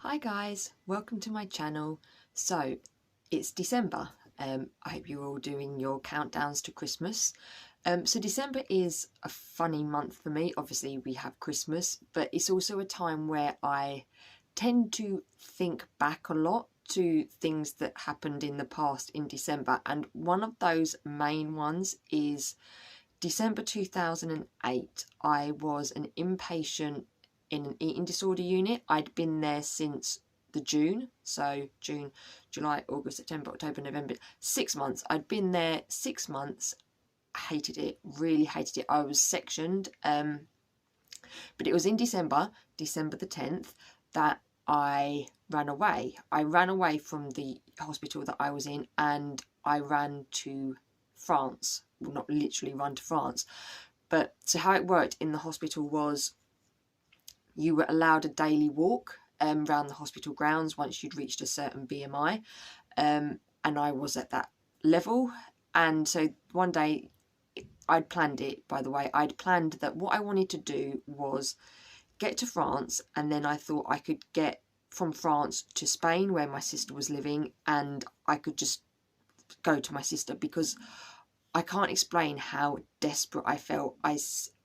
Hi guys, welcome to my channel. So it's December. I hope you're all doing your countdowns to Christmas. So December is a funny month for me. Obviously we have Christmas, but it's also a time where I tend to think back a lot to things that happened in the past in December, and one of those main ones is December 2008. I was an inpatient in an eating disorder unit. I'd been there since the June, so June, July, August, September, October, November, 6 months. I'd been there 6 months. Hated it, really hated it. I was sectioned, but it was in December the 10th, that I ran away. I ran away from the hospital that I was in, and I ran to France. Well, not literally run to France, but so how it worked in the hospital was you were allowed a daily walk around the hospital grounds once you'd reached a certain BMI, and I was at that level. And so one day, I'd planned it, by the way, I'd planned that what I wanted to do was get to France, and then I thought I could get from France to Spain where my sister was living, and I could just go to my sister, because I can't explain how desperate I felt.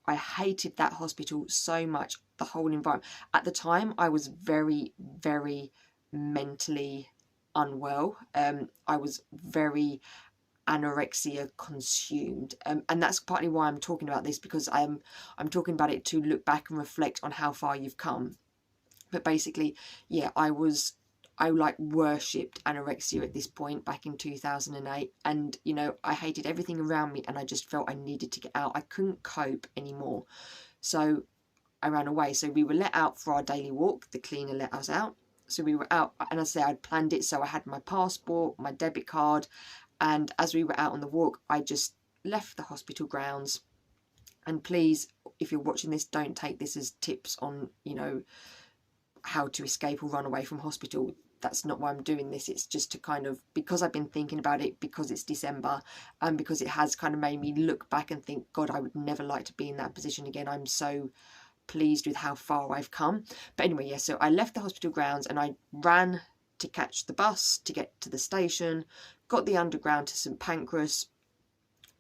I hated that hospital so much, the whole environment. At the time, I was very, very mentally unwell. I was very anorexia consumed, and that's partly why I'm talking about this, because I'm talking about it to look back and reflect on how far you've come. But basically, yeah, I like worshipped anorexia at this point back in 2008, and you know, I hated everything around me, and I just felt I needed to get out. I couldn't cope anymore, so I ran away. So we were let out for our daily walk. The cleaner let us out, so we were out, and as I say, I'd planned it, so I had my passport, my debit card, and as we were out on the walk, I just left the hospital grounds. And please, if you're watching this, don't take this as tips on, you know, how to escape or run away from hospital. That's not why I'm doing this. It's just to kind of, because I've been thinking about it, because it's December, and because it has kind of made me look back and think, God, I would never like to be in that position again. I'm so pleased with how far I've come. But anyway, yeah, so I left the hospital grounds and I ran to catch the bus to get to the station, got the underground to St Pancras,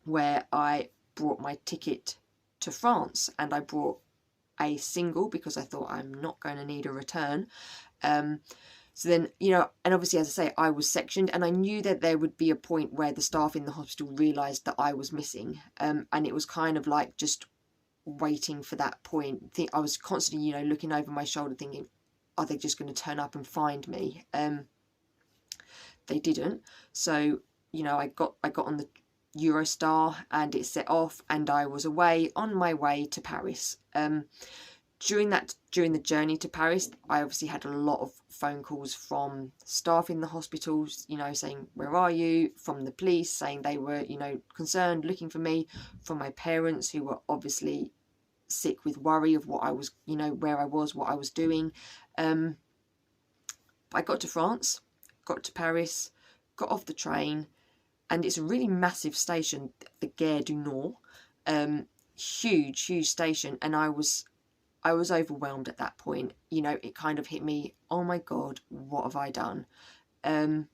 where I brought my ticket to France, and I brought a single because I thought I'm not going to need a return. So then, you know, and obviously, as I say, I was sectioned, and I knew that there would be a point where the staff in the hospital realised that I was missing, and it was kind of like just waiting for that point. I was constantly, you know, looking over my shoulder thinking, are they just going to turn up and find me? They didn't. So, you know, I got on the Eurostar, and it set off, and I was away on my way to Paris. During the journey to Paris, I obviously had a lot of phone calls from staff in the hospitals, you know, saying, where are you? From the police, saying they were, you know, concerned, looking for me. From my parents, who were obviously sick with worry of what I was, you know, where I was, what I was doing. I got to France, got to Paris, got off the train, and it's a really massive station, the Gare du Nord. Huge station, and I was overwhelmed at that point. You know, it kind of hit me, oh my God, what have I done? And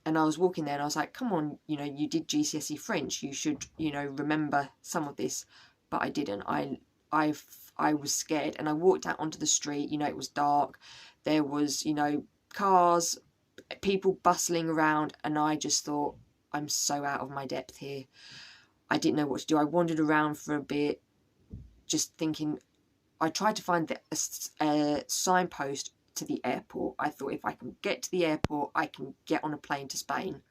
I was walking there, and I was like, come on, you know, you did GCSE French, you should, you know, remember some of this. But I didn't. I was scared, and I walked out onto the street. You know, it was dark. There was, you know, cars, people bustling around, and I just thought, I'm so out of my depth here. I didn't know what to do. I wandered around for a bit, just thinking. I tried to find a signpost to the airport. I thought, if I can get to the airport, I can get on a plane to Spain.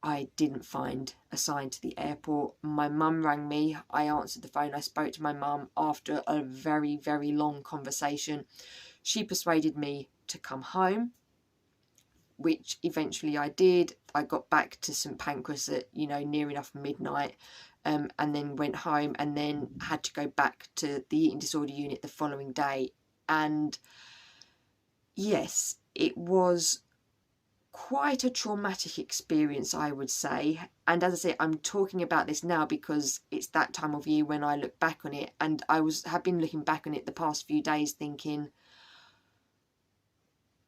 I didn't find a sign to the airport. My mum rang me. I answered the phone. I spoke to my mum after a very, very long conversation. She persuaded me to come home, which eventually I did. I got back to St Pancras at, you know, near enough midnight, and then went home, and then had to go back to the eating disorder unit the following day. And yes, it was quite a traumatic experience, I would say. And as I say, I'm talking about this now because it's that time of year when I look back on it, and have been looking back on it the past few days thinking,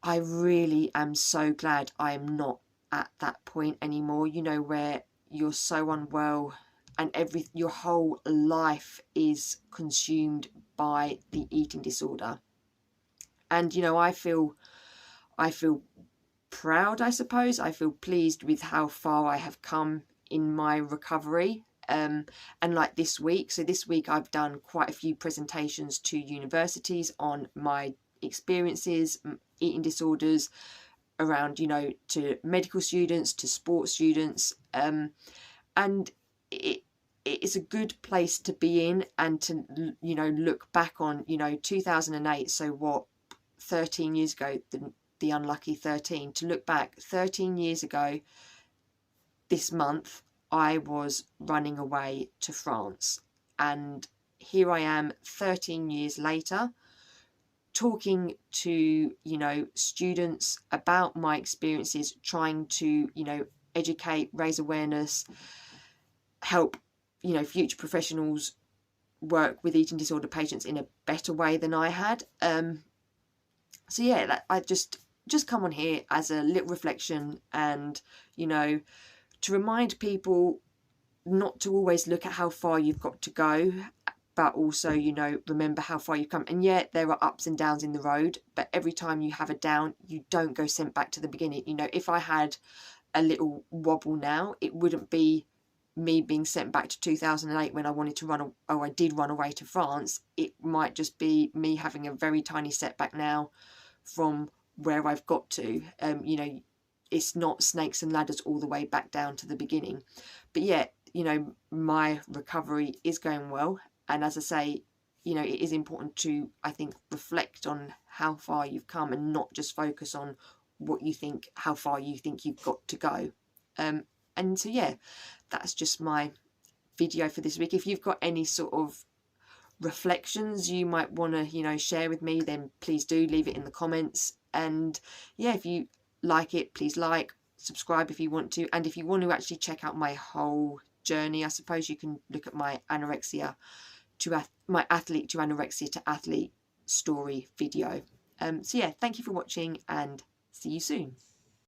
I really am so glad I am not at that point anymore, you know, where you're so unwell and your whole life is consumed by the eating disorder. And you know, I feel proud, I suppose. I feel pleased with how far I have come in my recovery. And like this week, so this week I've done quite a few presentations to universities on my experiences, eating disorders, around, you know, to medical students, to sports students, and it it's a good place to be in, and to, you know, look back on, you know, 2008. So what, 13 years ago, the unlucky 13. To look back 13 years ago this month, I was running away to France, and here I am 13 years later, talking to, you know, students about my experiences, trying to, you know, educate, raise awareness, help, you know, future professionals work with eating disorder patients in a better way than I had. So yeah, I just come on here as a little reflection, and, you know, to remind people not to always look at how far you've got to go, but also, you know, remember how far you've come. And yet there are ups and downs in the road, but every time you have a down, you don't go sent back to the beginning. You know, if I had a little wobble now, it wouldn't be me being sent back to 2008 when I wanted to run, or I did run away to France. It might just be me having a very tiny setback now from where I've got to. You know, it's not snakes and ladders all the way back down to the beginning. But yeah, you know, my recovery is going well. And as I say, you know, it is important to, I think, reflect on how far you've come, and not just focus on what you think, how far you think you've got to go. And so yeah, that's just my video for this week. If you've got any sort of reflections you might want to, you know, share with me, then please do leave it in the comments. And yeah, if you like it, please like, subscribe if you want to. And if you want to actually check out my whole journey, I suppose you can look at my my athlete to anorexia to athlete story video. So yeah, thank you for watching, and see you soon.